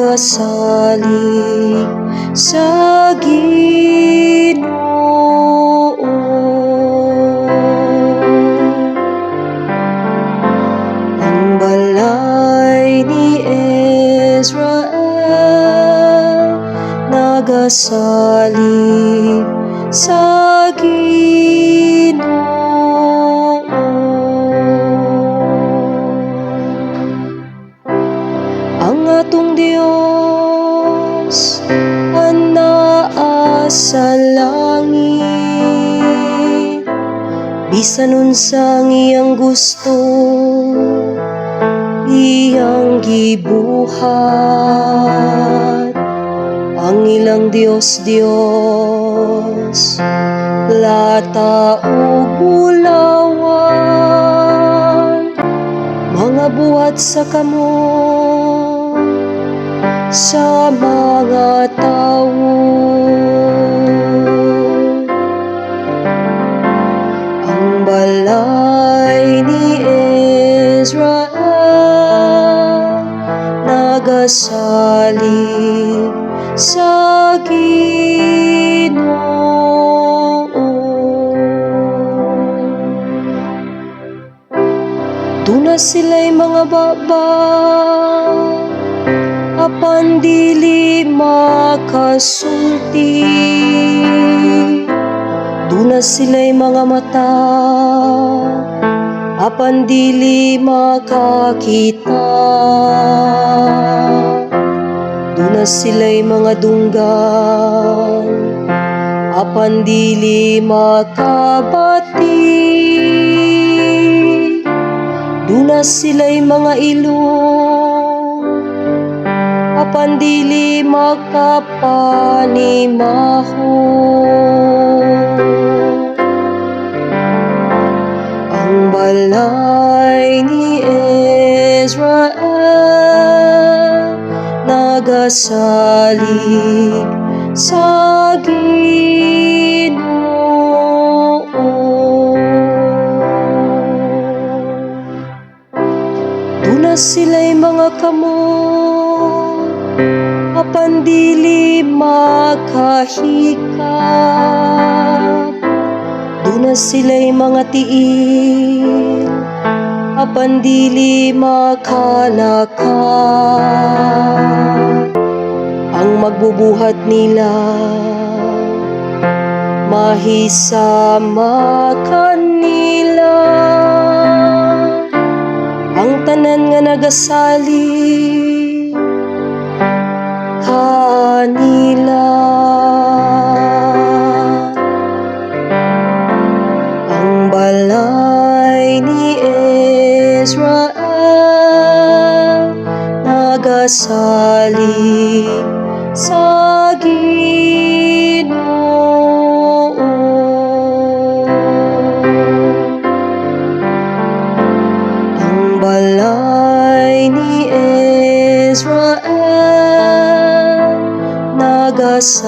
nagasalig sa Ginoo. Ang balay ni Israel nagasalig sa Ginoo. Ang atong Dios anaa sa langit, bisan unsang iyang gusto iyang gibuhat. Ang ilang Dios lata ug bulawan, mga buhat sa kamo sa mga tawo. Ang balay ni Israel nagasalig sa Ginoo. Duna sila'y mga baba apan dili makasulti. Duna sila'y mga mata apan dili makakita. Duna sila'y mga dunggan apan dili makabati. Duna sila'y mga ilong apan dili makapanimaho. Ang balay ni Israel nagasalig sa Ginoo. Duna sila'y mga kamot apan dili makahikap. Duna sila'y mga tiil apan dili makalakad. Ang magbubuhat nila mahisama kanila. Ang tanan nga nagasalig kanila. Ang balay ni Israel nagasalig sa Ginoo. Ang balay ni Israel nagasalig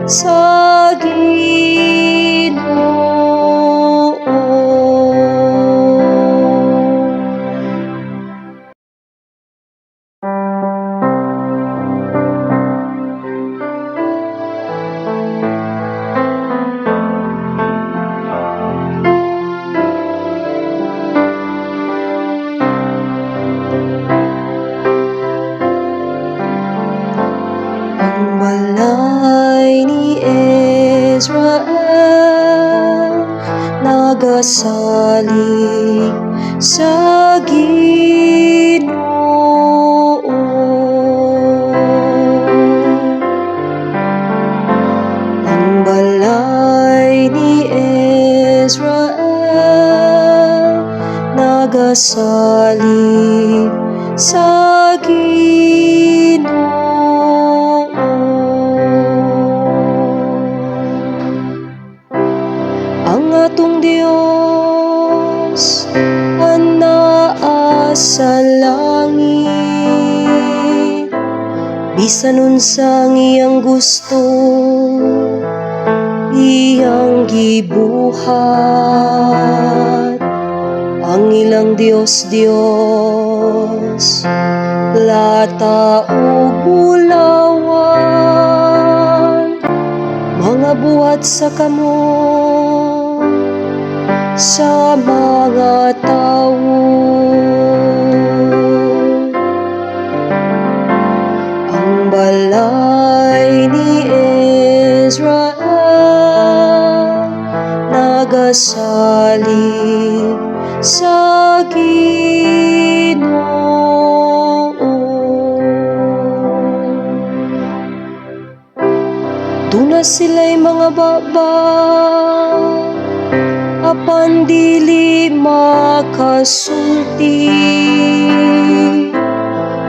sa Ginoo. Ang balay ni Israel nagasalig sa Ginoo. Ang balay ni Israel nagasalig sa Ginoo. Ang atong Dios anaa sa langit, bisan unsang iyang gusto iyang gibuhat. Ang ilang Diyos Diyos, lata o bulawan, mga buhat sa kamo, sa mga tawo. Ang balay ni Israel nagasalig sa Ginoo. Duna sila'y mga baba, apan dili makasulti.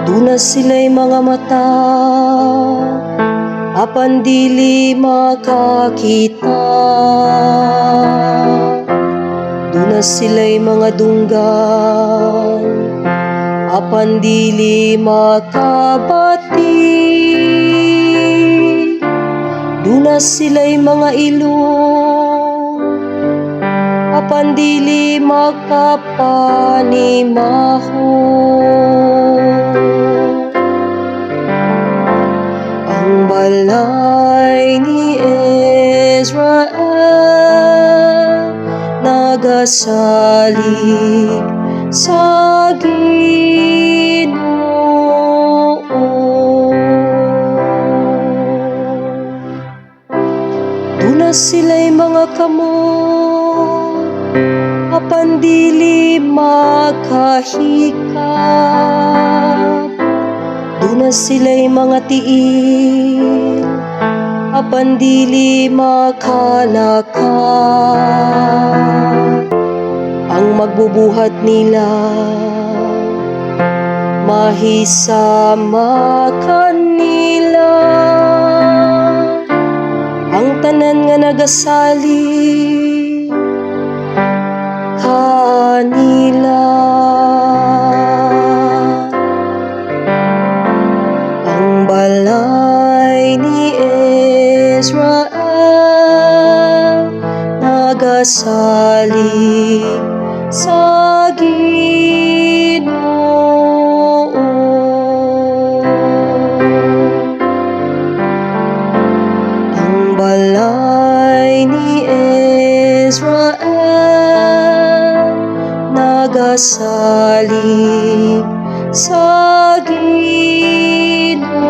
Duna sila'y mga mata, apan dili makakita. Duna sila'y mga dunggan, apan dili makabati. Duna sila'y mga ilong, apan dili makapanimaho. Ang balay ni Israel nagasalig sa Ginoo. Duna sila'y mga kamot, apan dili makahikap. Duna sila'y mga tiil, apan dili makalakad. Ang magbubuhat nila mahisama kanila. Ang tanan nga nagasalig kanila. Ang balay ni Israel nagasalig sa Ginoo. Ang balay ni Israel nagasalig sa Ginoo.